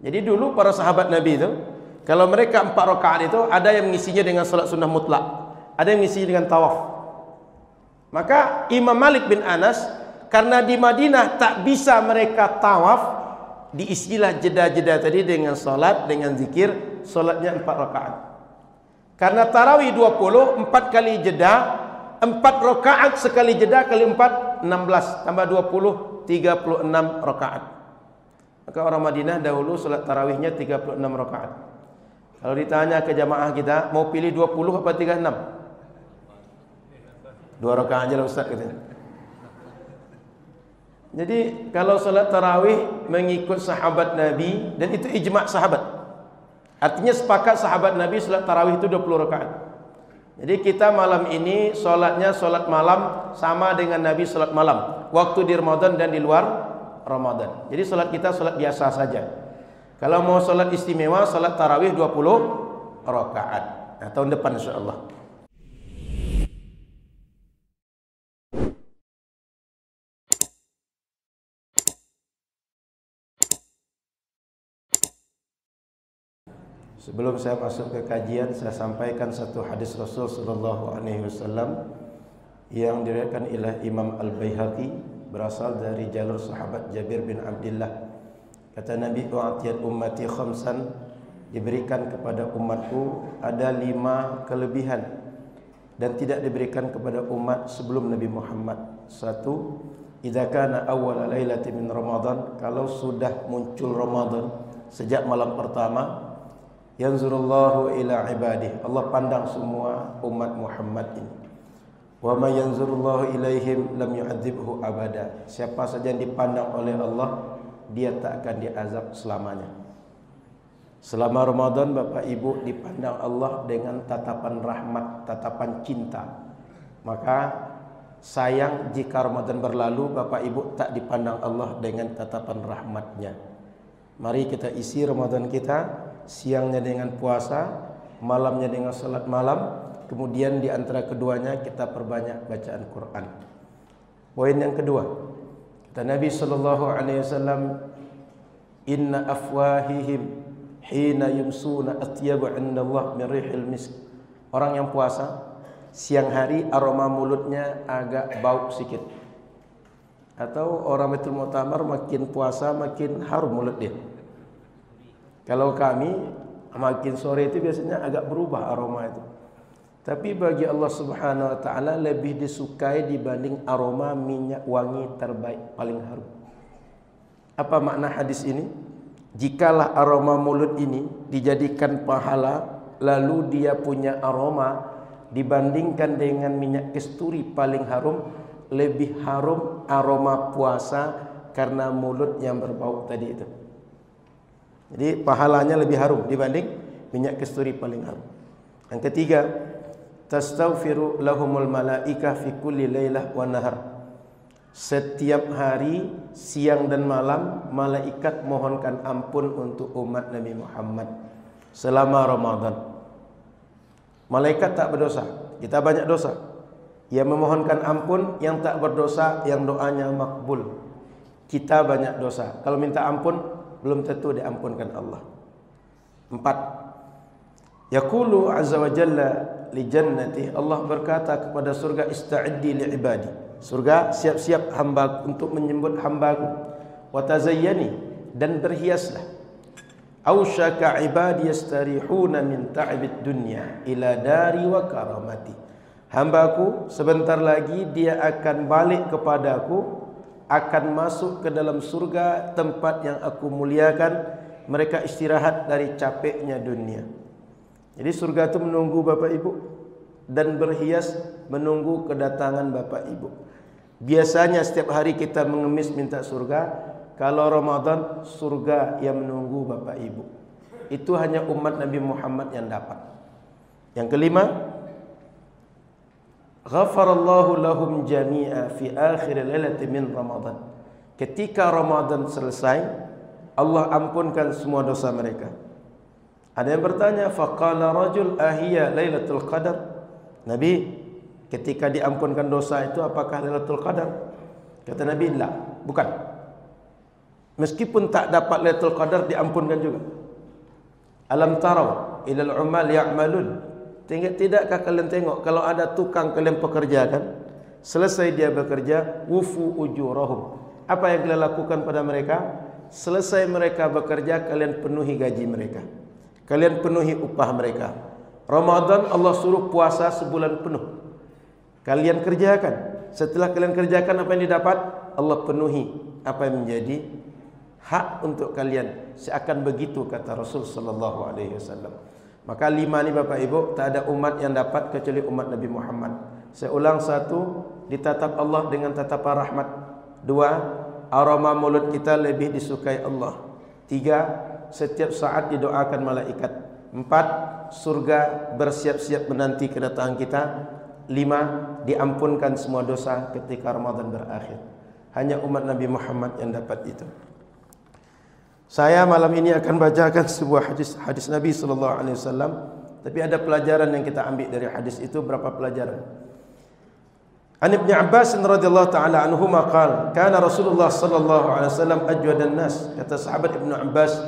Jadi dulu para sahabat Nabi itu, kalau mereka 4 rakaat itu, ada yang mengisinya dengan salat sunnah mutlak, ada yang mengisinya dengan tawaf. Maka Imam Malik bin Anas, karena di Madinah tak bisa mereka tawaf, diisilah jeda-jeda tadi dengan salat, dengan zikir, salatnya 4 rakaat. Karena tarawih 20, 4 kali jeda, 4 rakaat sekali jeda kali 4, 16, tambah 20, 36 rakaat. Maka orang Madinah dahulu salat tarawihnya 36 rakaat. Kalau ditanya ke jamaah kita, mau pilih 20 apa 36? 2 rakaat aja lah Ustaz katanya. Jadi kalau salat tarawih mengikut sahabat Nabi, dan itu ijma' sahabat. Artinya sepakat sahabat Nabi salat tarawih itu 20 rakaat. Jadi kita malam ini salatnya salat malam sama dengan Nabi salat malam, waktu di Ramadan dan di luar Ramadan. Jadi salat kita salat biasa saja. Kalau mau salat istimewa, salat tarawih 20 rakaat. Nah, tahun depan insyaallah. Sebelum saya masuk ke kajian, saya sampaikan satu hadis Rasul sallallahu alaihi wasallam yang diriwayatkan oleh Imam Al-Baihaqi, berasal dari jalur sahabat Jabir bin Abdullah. Kata Nabi, "U'tiyat ummati khamsan," diberikan kepada umatku ada 5 kelebihan dan tidak diberikan kepada umat sebelum Nabi Muhammad. 1, idza kana awwal lailatin min Ramadan, kalau sudah muncul Ramadan sejak malam pertama, yanzurullahu ila ibadih, Allah pandang semua umat Muhammad ini. Wa may yanzurullahu ilaihim lam yu'adzibhu abada, siapa saja yang dipandang oleh Allah, dia tak akan diazab selamanya. Selama Ramadan Bapak Ibu dipandang Allah dengan tatapan rahmat, tatapan cinta. Maka sayang jika Ramadan berlalu Bapak Ibu tak dipandang Allah dengan tatapan rahmatnya. Mari kita isi Ramadan kita, siangnya dengan puasa, malamnya dengan salat malam, kemudian di antara keduanya kita perbanyak bacaan Quran. Poin yang kedua, kata Nabi sallallahu alaihi wasallam, "Inna afwahihim hina yumsuna atyabu 'indallah min rihil misk." Orang yang puasa siang hari aroma mulutnya agak bau sedikit. Atau orang Baitul Mu'tamar makin puasa makin harum mulut dia. Kalau kami makin sore itu biasanya agak berubah aroma itu. Tapi bagi Allah Subhanahu wa taala lebih disukai dibanding aroma minyak wangi terbaik paling harum. Apa makna hadis ini? Jikalah aroma mulut ini dijadikan pahala, lalu dia punya aroma dibandingkan dengan minyak kasturi paling harum, lebih harum aroma puasa karena mulut yang berbau tadi itu. Jadi pahalanya lebih harum dibanding minyak kasturi paling harum. Yang ketiga, tastaghfiru lahumul malaikah fi kulli lailah wa nahar. Setiap hari, siang dan malam, malaikat mohonkan ampun untuk umat Nabi Muhammad selama Ramadan. Malaikat tak berdosa, kita banyak dosa. Yang memohonkan ampun, yang tak berdosa, yang doanya makbul. Kita banyak dosa. Kalau minta ampun, belum tentu diampunkan Allah. 4. Yaqulu azza wa jalla li jannati, Allah berkata kepada surga, ista'iddi li ibadi. Surga, siap-siap hamba untuk menyambut hambaku. Wa tazayyani, dan berhiaslah. Ausyaka ibadi yastarihuna min ta'ibid dunya ila dari wa karamati. Hambaku sebentar lagi dia akan balik kepadaku, akan masuk ke dalam surga, tempat yang aku muliakan. Mereka istirahat dari capeknya dunia. Jadi surga itu menunggu Bapak Ibu, dan berhias menunggu kedatangan Bapak Ibu. Biasanya setiap hari kita mengemis minta surga. Kalau Ramadan, surga yang menunggu Bapak Ibu. Itu hanya umat Nabi Muhammad yang dapat. Yang kelima, ghafarallahu lahum jami'a fi akhir lailati min Ramadan. Ketika Ramadan selesai, Allah ampunkan semua dosa mereka. Ada yang bertanya, faqala rajul ahiya lailatul qadar? Nabi, ketika diampunkan dosa itu apakah Lailatul Qadar? Kata Nabi, la, bukan. Meskipun tak dapat Lailatul Qadar diampunkan juga. Alam tarau ilal umal ya'malun. Tidakkah kalian tengok kalau ada tukang kalian pekerjakan, selesai dia bekerja, wufu ujurahum. Apa yang kalian lakukan pada mereka? Selesai mereka bekerja, kalian penuhi gaji mereka. Kalian penuhi upah mereka. Ramadan Allah suruh puasa sebulan penuh. Kalian kerjakan. Setelah kalian kerjakan, apa yang didapat? Allah penuhi apa yang menjadi hak untuk kalian. Seakan begitu kata Rasul sallallahu alaihi wasallam. Maka 5 ni Bapak Ibu, tak ada umat yang dapat kecuali umat Nabi Muhammad. Saya ulang, 1, ditatap Allah dengan tatapan rahmat. 2, aroma mulut kita lebih disukai Allah. 3, setiap saat didoakan malaikat. 4, surga bersiap-siap menanti kedatangan kita. 5, diampunkan semua dosa ketika Ramadan berakhir. Hanya umat Nabi Muhammad yang dapat itu. Saya malam ini akan bacakan sebuah hadis Nabi sallallahu alaihi wasallam, tapi ada pelajaran yang kita ambil dari hadis itu. Berapa pelajaran? An Ibnu Abbas radhiyallahu taala anhuma qala kana Rasulullah sallallahu alaihi wasallam ajwadan nas. Kata sahabat Ibnu Abbas,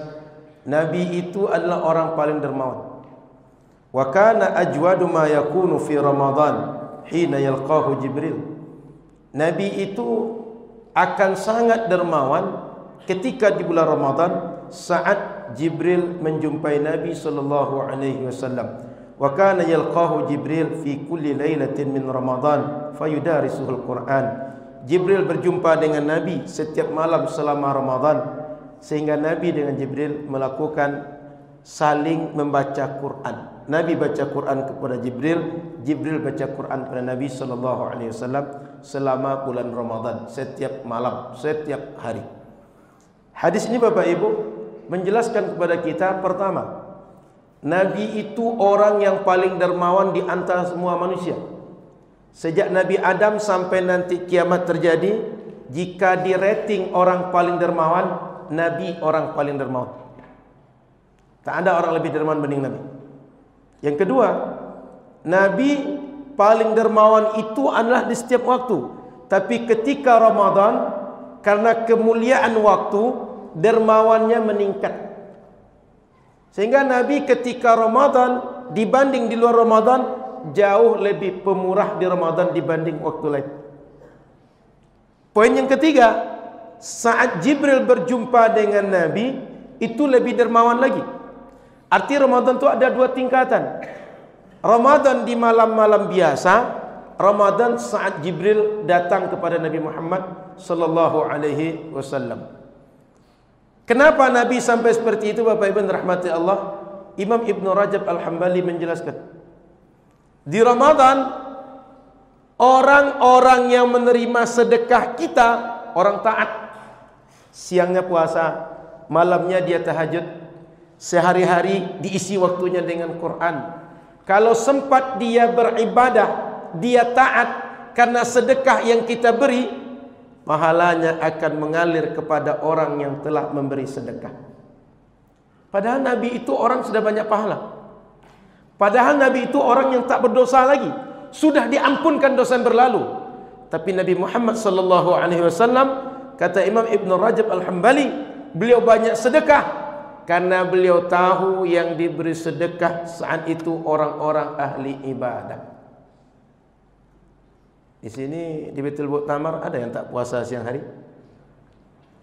Nabi itu adalah orang paling dermawan. Wa kana ajwadu ma yakunu fi Ramadan hina yalqahu Jibril. Nabi itu akan sangat dermawan ketika di bulan Ramadan saat Jibril menjumpai Nabi sallallahu alaihi wasallam. Wa kana yalqahu Jibril fi kulli lailatin min Ramadan fayudarisuhul Quran. Jibril berjumpa dengan Nabi setiap malam selama Ramadan, sehingga Nabi dengan Jibril melakukan saling membaca Quran. Nabi baca Quran kepada Jibril, Jibril baca Quran kepada Nabi sallallahu alaihi wasallam selama bulan Ramadan, setiap malam, setiap hari. Hadis ini Bapak Ibu menjelaskan kepada kita, pertama, Nabi itu orang yang paling dermawan di antara semua manusia. Sejak Nabi Adam sampai nanti kiamat terjadi, jika di rating orang paling dermawan, Nabi orang paling dermawan. Tak ada orang lebih dermawan bening Nabi. Yang kedua, Nabi paling dermawan itu adalah di setiap waktu. Tapi ketika Ramadan, karena kemuliaan waktu, dermawannya meningkat. Sehingga Nabi ketika Ramadan dibanding di luar Ramadan jauh lebih pemurah di Ramadan dibanding waktu lain. Poin yang ketiga, saat Jibril berjumpa dengan Nabi itu lebih dermawan lagi. Arti Ramadan itu ada 2 tingkatan. Ramadan di malam-malam biasa, Ramadan saat Jibril datang kepada Nabi Muhammad sallallahu alaihi wasallam. Kenapa Nabi sampai seperti itu Bapak Ibu rahmati Allah? Imam Ibnu Rajab Al-Hambali menjelaskan, di Ramadan orang-orang yang menerima sedekah kita orang taat. Siangnya puasa, malamnya dia tahajud, sehari-hari diisi waktunya dengan Quran. Kalau sempat dia beribadah, dia taat, karena sedekah yang kita beri, pahalanya akan mengalir kepada orang yang telah memberi sedekah. Padahal Nabi itu orang sudah banyak pahala. Padahal Nabi itu orang yang tak berdosa lagi, sudah diampunkan dosa yang berlalu. Tapi Nabi Muhammad sallallahu alaihi wasallam, kata Imam Ibnu Rajab Al-Hambali, beliau banyak sedekah karena beliau tahu yang diberi sedekah saat itu orang-orang ahli ibadah. Di sini di Baitul Muktamar ada yang tak puasa siang hari?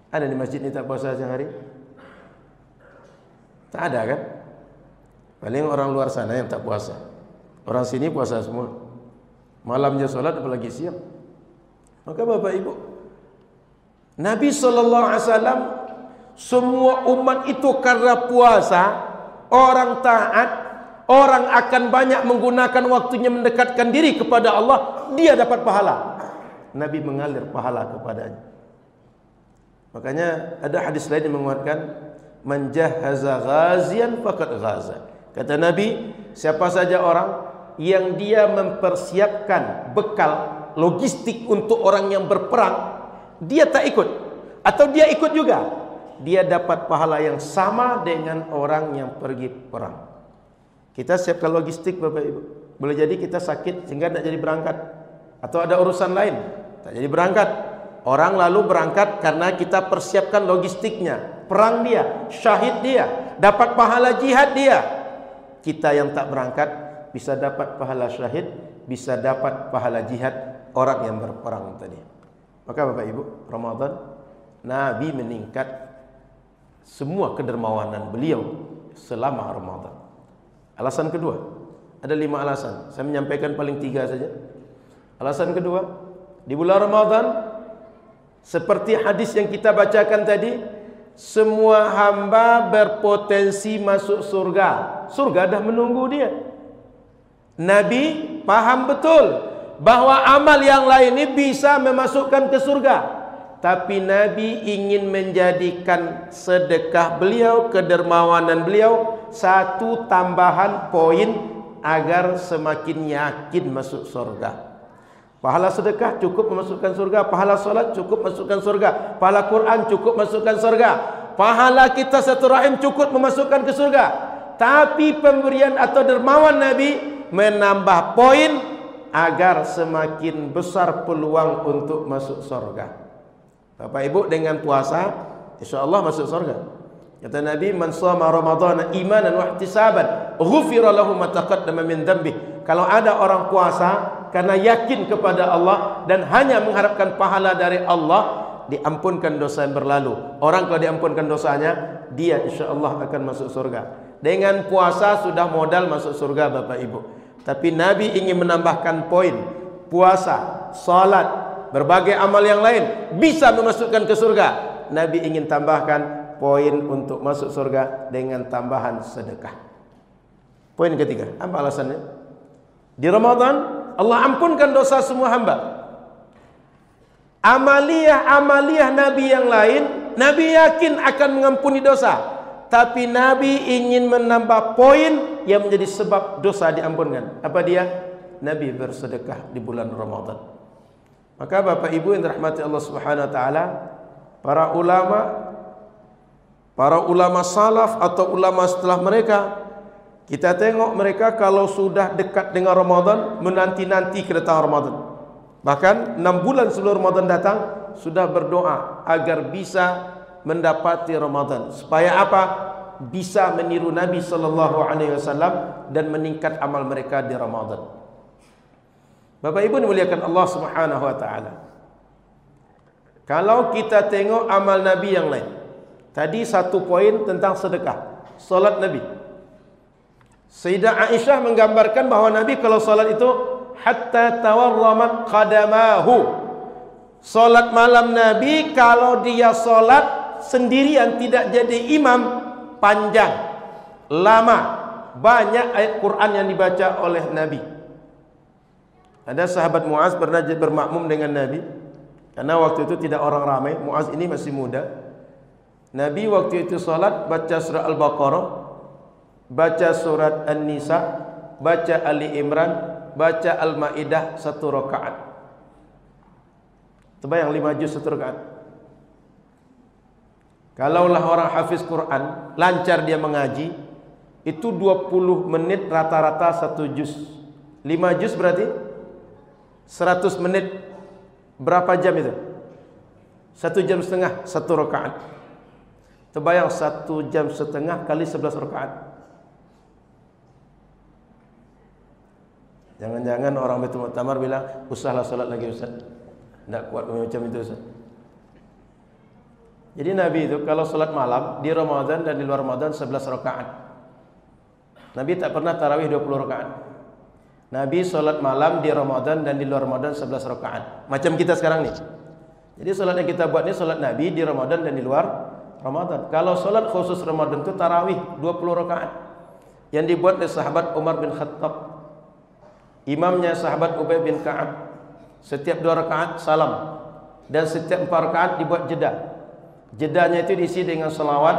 Ada di masjid ini tak puasa siang hari? Tak ada kan? Paling orang luar sana yang tak puasa. Orang sini puasa semua. Malamnya solat apalagi siang. Maka Bapak Ibu, Nabi SAW, semua umat itu karena puasa, orang taat, orang akan banyak menggunakan waktunya mendekatkan diri kepada Allah, dia dapat pahala. Nabi mengalir pahala kepadanya. Makanya ada hadis lain yang menguatkan, man jahaza ghazian faqad ghaza. Kata Nabi, siapa saja orang yang dia mempersiapkan bekal logistik untuk orang yang berperang, dia tak ikut atau dia ikut juga, dia dapat pahala yang sama dengan orang yang pergi perang. Kita siapkan logistik Bapak Ibu. Boleh jadi kita sakit sehingga tak jadi berangkat, atau ada urusan lain tak jadi berangkat. Orang lalu berangkat karena kita persiapkan logistiknya. Perang dia, syahid dia, dapat pahala jihad dia. Kita yang tak berangkat bisa dapat pahala syahid, bisa dapat pahala jihad orang yang berperang tadi. Maka Bapak Ibu, Ramadan Nabi meningkat semua kedermawanan beliau selama Ramadan. Alasan kedua, ada 5 alasan. Saya menyampaikan paling 3 saja. Alasan kedua, di bulan Ramadan seperti hadis yang kita bacakan tadi, semua hamba berpotensi masuk surga. Surga dah menunggu dia. Nabi paham betul bahwa amal yang lain ini bisa memasukkan ke surga. Tapi Nabi ingin menjadikan sedekah beliau, kedermawanan beliau satu tambahan poin agar semakin yakin masuk surga. Pahala sedekah cukup memasukkan surga, pahala solat cukup masukkan surga, pahala Quran cukup masukkan surga, pahala kita satu rahim cukup memasukkan ke surga. Tapi pemberian atau dermawan Nabi menambah poin agar semakin besar peluang untuk masuk surga. Bapak Ibu, dengan puasa insyaallah masuk surga. Kata Nabi, man shoma ramadhana imanan wa ihtisaban ghufira lahu ma taqaddama min dhanbi. Kalau ada orang puasa karena yakin kepada Allah dan hanya mengharapkan pahala dari Allah, diampunkan dosa yang berlalu. Orang kalau diampunkan dosanya, dia insyaallah akan masuk surga. Dengan puasa sudah modal masuk surga Bapak Ibu. Tapi Nabi ingin menambahkan poin. Puasa, salat, berbagai amal yang lain bisa memasukkan ke surga. Nabi ingin tambahkan poin untuk masuk surga dengan tambahan sedekah. Poin ketiga, apa alasannya? Di Ramadan Allah ampunkan dosa semua hamba. Amaliyah Nabi yang lain, Nabi yakin akan mengampuni dosa. Tapi Nabi ingin menambah poin yang menjadi sebab dosa diampunkan. Apa dia? Nabi bersedekah di bulan Ramadan. Maka Bapak Ibu yang dirahmati Allah Subhanahu wa taala, para ulama salaf atau ulama setelah mereka, kita tengok mereka kalau sudah dekat dengan Ramadan, menanti-nanti kedatangan Ramadan. Bahkan 6 bulan sebelum Ramadan datang sudah berdoa agar bisa mendapati Ramadan. Supaya apa? Bisa meniru Nabi sallallahu alaihi wasallam dan meningkat amal mereka di Ramadan. Bapak Ibu dimuliakan Allah Subhanahu wa taala. Kalau kita tengok amal Nabi yang lain, tadi 1 poin tentang sedekah, salat Nabi. Sayyidah Aisyah menggambarkan bahwa Nabi kalau salat itu hatta tawarramat qadamahu. Salat malam Nabi kalau dia salat sendirian tidak jadi imam, panjang, lama, banyak ayat Quran yang dibaca oleh Nabi. Ada sahabat Muaz pernah bermakmum dengan Nabi karena waktu itu tidak orang ramai. Muaz ini masih muda. Nabi waktu itu salat baca surah Al-Baqarah, baca surat An-Nisa, baca Ali Imran, baca Al-Maidah 1 rakaat. Terbayang 5 juz 1 rakaat. Kalaulah orang hafiz Quran, lancar dia mengaji, itu 20 menit rata-rata 1 juz. 5 juz berarti 100 menit. Berapa jam itu? 1 jam setengah 1 rakaat. Terbayang 1 jam setengah kali 11 rakaat. Jangan-jangan orang Baitul Muktamar bilang, usahlah salat lagi Ustaz, tidak kuat macam itu Ustaz. Jadi Nabi itu kalau salat malam di Ramadan dan di luar Ramadan 11 rakaat. Nabi tak pernah tarawih 20 rakaat. Nabi salat malam di Ramadan dan di luar Ramadan 11 rakaat. Macam kita sekarang nih. Jadi salat yang kita buat ini salat Nabi di Ramadan dan di luar Ramadan. Kalau salat khusus Ramadan itu tarawih 20 rakaat. Yang dibuat oleh sahabat Umar bin Khattab. Imamnya sahabat Ubay bin Ka'ab. Setiap 2 rakaat salam, dan setiap 4 rakaat dibuat jeda. Jedanya itu diisi dengan salawat,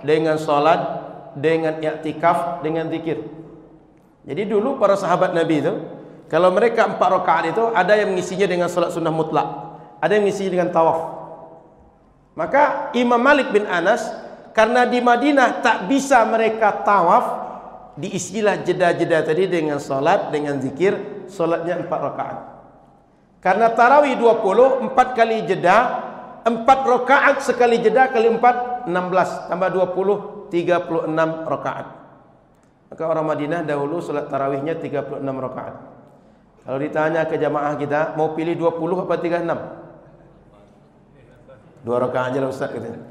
dengan salat, dengan i'tikaf, dengan zikir. Jadi dulu para sahabat Nabi itu, kalau mereka 4 rakaat itu ada yang mengisinya dengan salat sunnah mutlak, ada yang mengisinya dengan tawaf. Maka Imam Malik bin Anas, karena di Madinah tak bisa mereka tawaf, diisilah jeda-jeda tadi dengan salat, dengan zikir, salatnya 4 rakaat. Karena tarawih 20, 4 kali jeda, 4 rakaat sekali jeda kali 4, 16. Tambah 20, 36 rakaat. Maka orang Madinah dahulu salat tarawihnya 36 rakaat. Kalau ditanya ke jamaah kita, mau pilih 20 apa 36? 2 rakaat aja lah Ustaz katanya.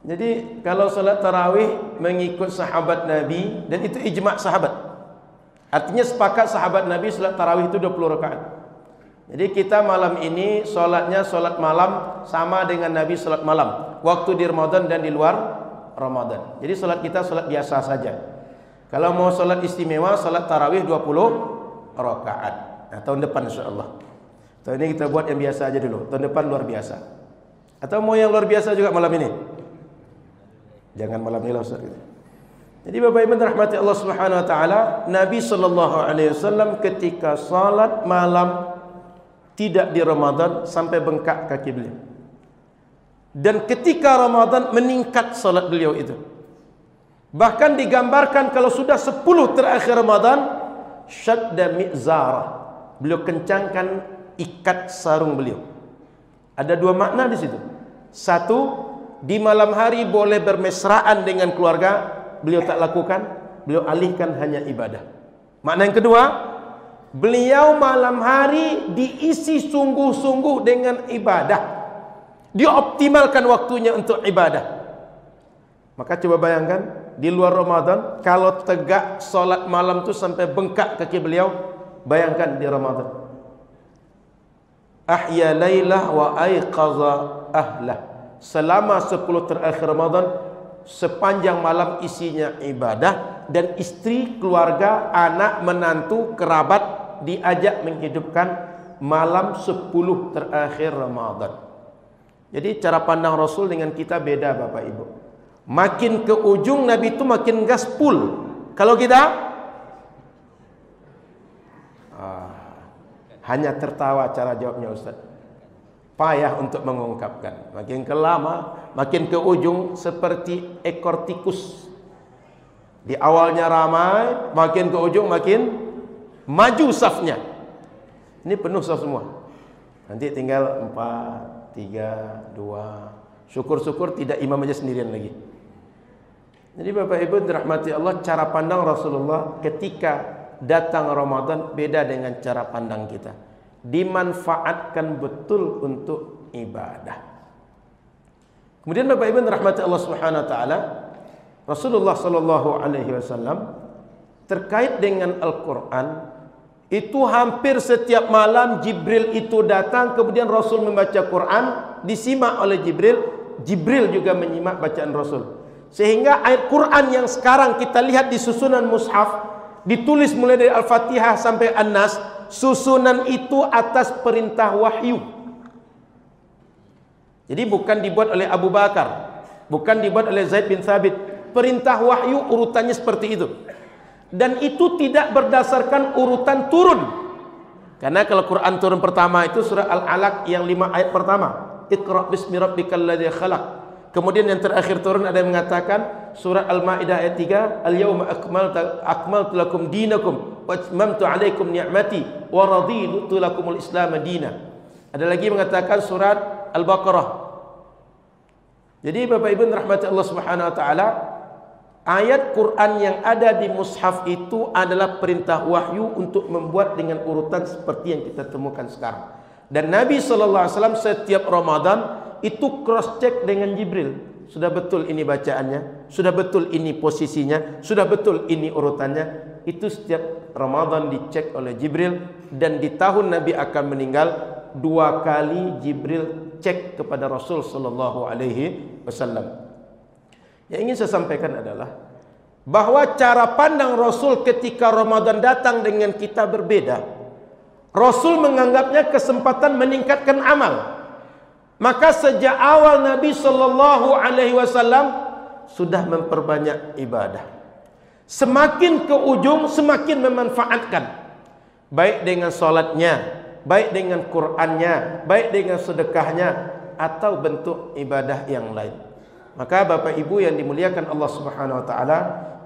Jadi kalau salat tarawih mengikut sahabat Nabi, dan itu ijma' sahabat. Artinya sepakat sahabat Nabi salat tarawih itu 20 rakaat. Jadi kita malam ini solatnya solat malam sama dengan Nabi solat malam, waktu di Ramadan dan di luar Ramadan. Jadi solat kita solat biasa saja. Kalau mau solat istimewa, solat tarawih 20 rakaat. Nah, tahun depan insyaAllah. Tahun ini kita buat yang biasa aja dulu. Tahun depan luar biasa. Atau mau yang luar biasa juga malam ini? Jangan malam ini lah Ustaz. Jadi Bapak Ibu rahmati Allah Subhanahu wa taala, Nabi sallallahu alaihi wasallam ketika salat malam tidak di Ramadan sampai bengkak kaki beliau. Dan ketika Ramadan meningkat salat beliau itu. Bahkan digambarkan kalau sudah 10 terakhir Ramadan, syadda mi'zarah. Beliau kencangkan ikat sarung beliau. Ada 2 makna di situ. Satu, di malam hari boleh bermesraan dengan keluarga, beliau tak lakukan, beliau alihkan hanya ibadah. Makna yang kedua, beliau malam hari diisi sungguh-sungguh dengan ibadah. Dioptimalkan waktunya untuk ibadah. Maka coba bayangkan, di luar Ramadan, kalau tegak solat malam itu sampai bengkak kaki beliau, bayangkan di Ramadan. Ahya laylah wa ayqaza ahlah. Selama 10 terakhir Ramadan, sepanjang malam isinya ibadah, dan istri, keluarga, anak, menantu, kerabat diajak menghidupkan malam 10 terakhir Ramadan. Jadi cara pandang Rasul dengan kita beda Bapak Ibu. Makin ke ujung Nabi itu makin gaspul. Kalau kita hanya tertawa cara jawabnya Ustaz. Payah untuk mengungkapkan. Makin ke lama, makin ke ujung seperti ekor tikus. Di awalnya ramai, makin ke ujung makin maju safnya. Ini penuh saf semua. Nanti tinggal 4, 3, 2. Syukur-syukur tidak imam aja sendirian lagi. Jadi Bapak Ibu dirahmati Allah, cara pandang Rasulullah ketika datang Ramadan beda dengan cara pandang kita. Dimanfaatkan betul untuk ibadah. Kemudian Bapak Ibu dirahmati Allah Subhanahu wa taala, Rasulullah sallallahu alaihi wasallam terkait dengan Al-Qur'an itu hampir setiap malam Jibril itu datang, kemudian Rasul membaca Quran, disimak oleh Jibril, Jibril juga menyimak bacaan Rasul. Sehingga ayat Quran yang sekarang kita lihat di susunan mushaf ditulis mulai dari Al-Fatihah sampai An-Nas, susunan itu atas perintah wahyu. Jadi bukan dibuat oleh Abu Bakar, bukan dibuat oleh Zaid bin Thabit. Perintah wahyu urutannya seperti itu. Dan itu tidak berdasarkan urutan turun. Karena kalau Quran turun pertama itu surah Al-Alaq yang 5 ayat pertama. Iqra bismi rabbikal ladzi khalaq. Kemudian yang terakhir turun ada yang mengatakan surah Al-Maidah ayat 3, al-yauma akmaltu lakum dinakum wa atmamtu alaikum ni'mati wa raditu lakumul Islam madina. Ada lagi mengatakan surat Al-Baqarah. Jadi Bapak Ibu rahmati Allah Subhanahu wa taala, ayat Quran yang ada di mushaf itu adalah perintah wahyu untuk membuat dengan urutan seperti yang kita temukan sekarang. Dan Nabi sallallahu alaihi wasallam setiap Ramadan itu cross check dengan Jibril. Sudah betul ini bacaannya, sudah betul ini posisinya, sudah betul ini urutannya. Itu setiap Ramadan dicek oleh Jibril. Dan di tahun Nabi akan meninggal, 2 kali Jibril cek kepada Rasul sallallahu alaihi wasallam. Yang ingin saya sampaikan adalah bahwa cara pandang Rasul ketika Ramadan datang dengan kita berbeda. Rasul menganggapnya kesempatan meningkatkan amal. Maka sejak awal Nabi sallallahu alaihi wasallam sudah memperbanyak ibadah. Semakin ke ujung semakin memanfaatkan, baik dengan salatnya, baik dengan Qur'annya, baik dengan sedekahnya, atau bentuk ibadah yang lain. Maka Bapak Ibu yang dimuliakan Allah Subhanahu wa taala,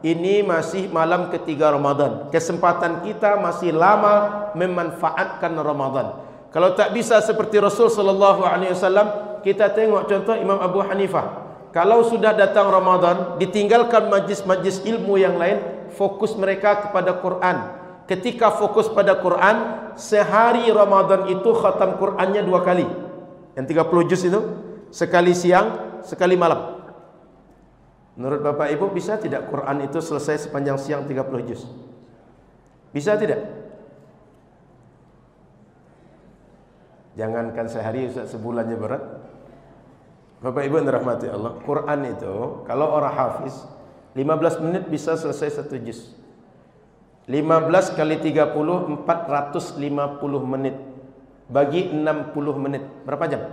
ini masih malam ketiga Ramadan. Kesempatan kita masih lama memanfaatkan Ramadan. Kalau tak bisa seperti Rasul sallallahu alaihi wasallam, kita tengok contoh Imam Abu Hanifah. Kalau sudah datang Ramadan, ditinggalkan majlis-majlis ilmu yang lain, fokus mereka kepada Quran. Ketika fokus pada Quran, sehari Ramadan itu khatam Qurannya 2 kali. Yang 30 juz itu, sekali siang, sekali malam. Menurut Bapak Ibu, bisa tidak Quran itu selesai sepanjang siang 30 juz? Bisa tidak? Jangankan sehari, Ustaz, sebulannya berat. Bapak Ibu yang dirahmati Allah, Quran itu kalau orang hafiz 15 menit bisa selesai 1 juz. 15 kali 30 450 menit. Bagi 60 menit. Berapa jam?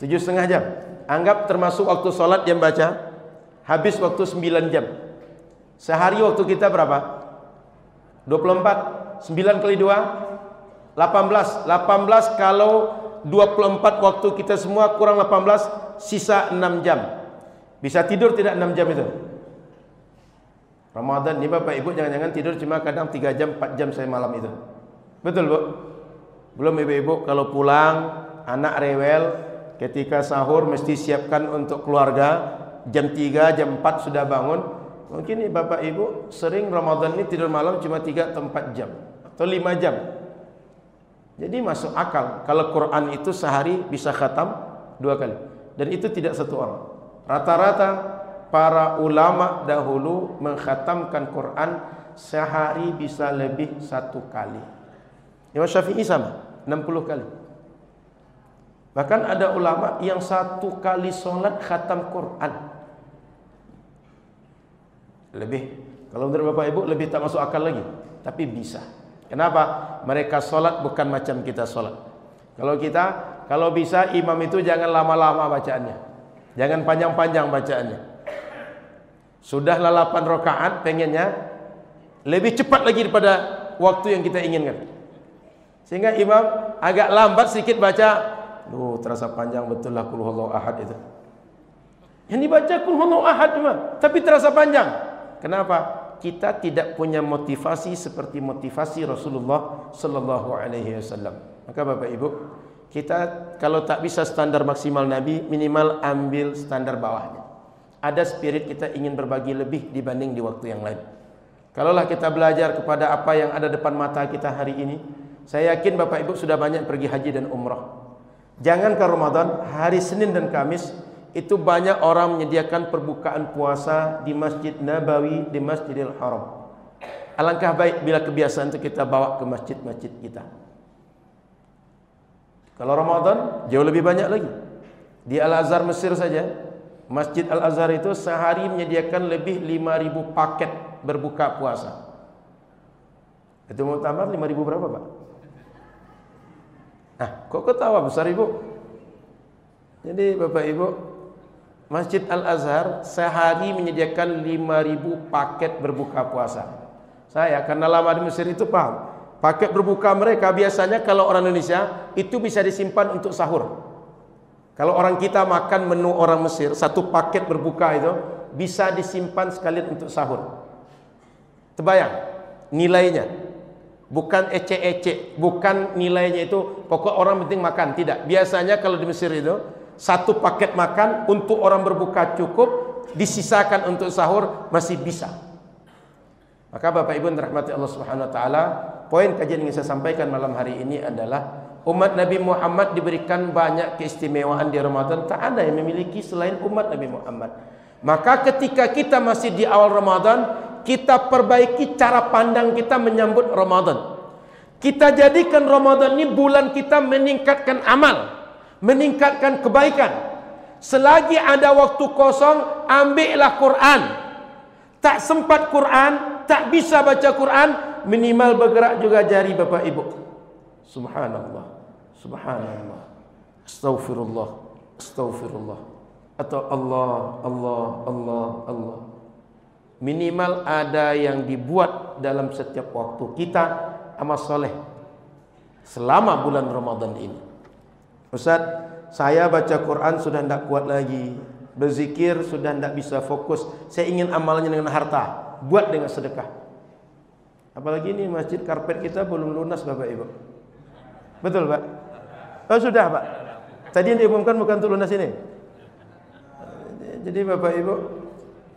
7,5 jam. Anggap termasuk waktu sholat yang baca, habis waktu 9 jam. Sehari waktu kita berapa? 24. 9 kali 2 18. 18 kalau 24 waktu kita semua kurang 18, sisa 6 jam. Bisa tidur tidak 6 jam itu? Ramadan ni Bapak Ibu jangan-jangan tidur cuma kadang 3 jam 4 jam saya malam itu. Betul Bu? Belum ibu-ibu kalau pulang anak rewel, ketika sahur mesti siapkan untuk keluarga, jam 3 jam 4 sudah bangun. Mungkin Bapak Ibu sering Ramadan ini tidur malam cuma 3 atau 4 jam atau 5 jam. Jadi masuk akal kalau Quran itu sehari bisa khatam 2 kali. Dan itu tidak satu orang. Rata-rata para ulama dahulu mengkhatamkan Quran sehari bisa lebih 1 kali. Imam Syafi'i sama 60 kali. Bahkan ada ulama yang 1 kali sholat khatam Quran. Lebih, kalau menurut Bapak Ibu lebih tak masuk akal lagi. Tapi bisa. Kenapa? Mereka sholat bukan macam kita sholat. Kalau bisa imam itu jangan lama-lama bacaannya. Jangan panjang-panjang bacaannya. Sudah 8 rakaat pengennya lebih cepat lagi daripada waktu yang kita inginkan. Sehingga imam agak lambat sedikit baca, terasa panjang betul lah Qul Huwallahu Ahad itu. Yang dibaca Qul Huwallahu Ahad cuma, tapi terasa panjang. Kenapa? Kita tidak punya motivasi seperti motivasi Rasulullah sallallahu alaihi wasallam. Maka Bapak Ibu, kita kalau tak bisa standar maksimal Nabi, minimal ambil standar bawahnya. Ada spirit kita ingin berbagi lebih dibanding di waktu yang lain. Kalaulah kita belajar kepada apa yang ada depan mata kita hari ini, saya yakin Bapak Ibu sudah banyak pergi haji dan umrah. Jangankan Ramadan, hari Senin dan Kamis itu banyak orang menyediakan perbukaan puasa di Masjid Nabawi, di Masjidil Haram. Alangkah baik bila kebiasaan itu kita bawa ke masjid-masjid kita. Kalau Ramadan jauh lebih banyak lagi. Di Al-Azhar Mesir saja, Masjid Al-Azhar itu sehari menyediakan lebih 5.000 paket berbuka puasa. Itu mau tambah 5.000 berapa Pak? Kok ketawa besar Ibu? Jadi Bapak Ibu, Masjid Al-Azhar sehari menyediakan 5.000 paket berbuka puasa. Saya karena lama di Mesir itu paham. Paket berbuka mereka biasanya kalau orang Indonesia itu bisa disimpan untuk sahur. Kalau orang kita makan menu orang Mesir, 1 paket berbuka itu bisa disimpan sekalian untuk sahur. Terbayang nilainya. Bukan ecek-ecek, bukan nilainya itu pokok orang penting makan, tidak. Biasanya kalau di Mesir itu 1 paket makan untuk orang berbuka cukup, disisakan untuk sahur masih bisa. Maka Bapak Ibu yang dirahmati Allah Subhanahu wa taala, poin kajian yang saya sampaikan malam hari ini adalah umat Nabi Muhammad diberikan banyak keistimewaan di Ramadan, tak ada yang memiliki selain umat Nabi Muhammad. Maka ketika kita masih di awal Ramadan, kita perbaiki cara pandang kita menyambut Ramadan. Kita jadikan Ramadan ini bulan kita meningkatkan amal, meningkatkan kebaikan. Selagi ada waktu kosong, ambillah Quran. Tak sempat Quran, tak bisa baca Quran, minimal bergerak juga jari Bapak Ibu. Subhanallah, subhanallah, astaghfirullah, astaghfirullah, atau Allah, Allah, Allah, Allah. Minimal ada yang dibuat dalam setiap waktu kita amal soleh selama bulan Ramadan ini. Ustaz, saya baca Quran sudah tidak kuat lagi. Berzikir sudah tidak bisa fokus. Saya ingin amalnya dengan harta, buat dengan sedekah. Apalagi ini masjid karpet kita belum lunas Bapak Ibu. Betul Pak? Oh sudah Pak. Tadi yang diumumkan bukan untuk lunas ini. Jadi Bapak Ibu,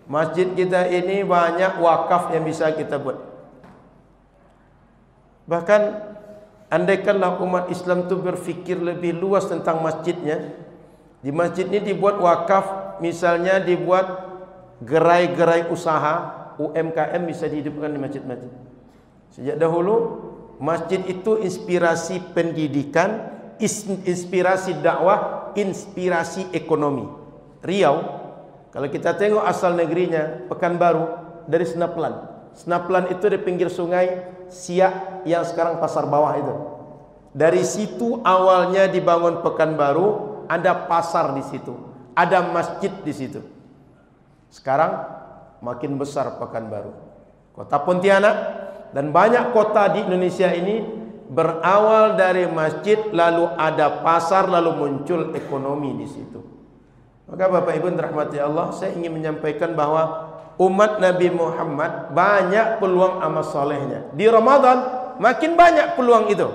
masjid kita ini banyak wakaf yang bisa kita buat. Bahkan andaikanlah umat Islam itu berfikir lebih luas tentang masjidnya, di masjid ini dibuat wakaf, misalnya dibuat gerai-gerai usaha, UMKM bisa dihidupkan di masjid-masjid. Sejak dahulu masjid itu inspirasi pendidikan, inspirasi dakwah, inspirasi ekonomi. Riau, kalau kita tengok asal negerinya, Pekanbaru, dari Senaplan. Senaplan itu di pinggir sungai Siak yang sekarang pasar bawah itu. Dari situ awalnya dibangun Pekanbaru, ada pasar di situ, ada masjid di situ. Sekarang makin besar Pekanbaru, kota Pontianak, dan banyak kota di Indonesia ini berawal dari masjid, lalu ada pasar, lalu muncul ekonomi di situ. Maka Bapak Ibu yang dirahmati Allah, saya ingin menyampaikan bahwa umat Nabi Muhammad banyak peluang amal solehnya. Di Ramadan makin banyak peluang itu.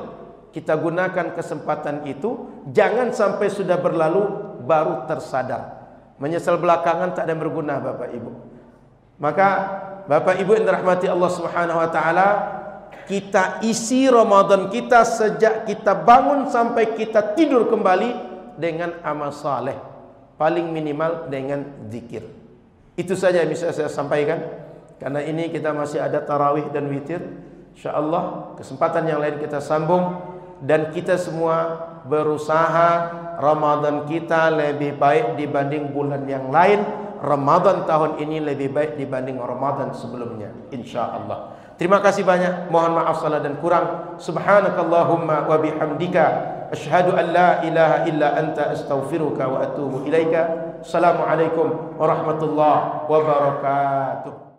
Kita gunakan kesempatan itu, jangan sampai sudah berlalu baru tersadar. Menyesal belakangan tak ada yang berguna Bapak Ibu. Maka Bapak Ibu yang dirahmati Allah Subhanahu wa taala, kita isi Ramadan kita sejak kita bangun sampai kita tidur kembali dengan amal saleh, paling minimal dengan zikir. Itu saja yang bisa saya sampaikan. Karena ini kita masih ada tarawih dan witir. InsyaAllah kesempatan yang lain kita sambung. Dan kita semua berusaha Ramadan kita lebih baik dibanding bulan yang lain. Ramadan tahun ini lebih baik dibanding Ramadan sebelumnya, InsyaAllah. Terima kasih banyak. Mohon maaf salah dan kurang. Subhanakallahumma wa bihamdika asyhadu an la ilaha illa anta astaghfiruka wa atubu ilaika. Assalamualaikum warahmatullahi wabarakatuh.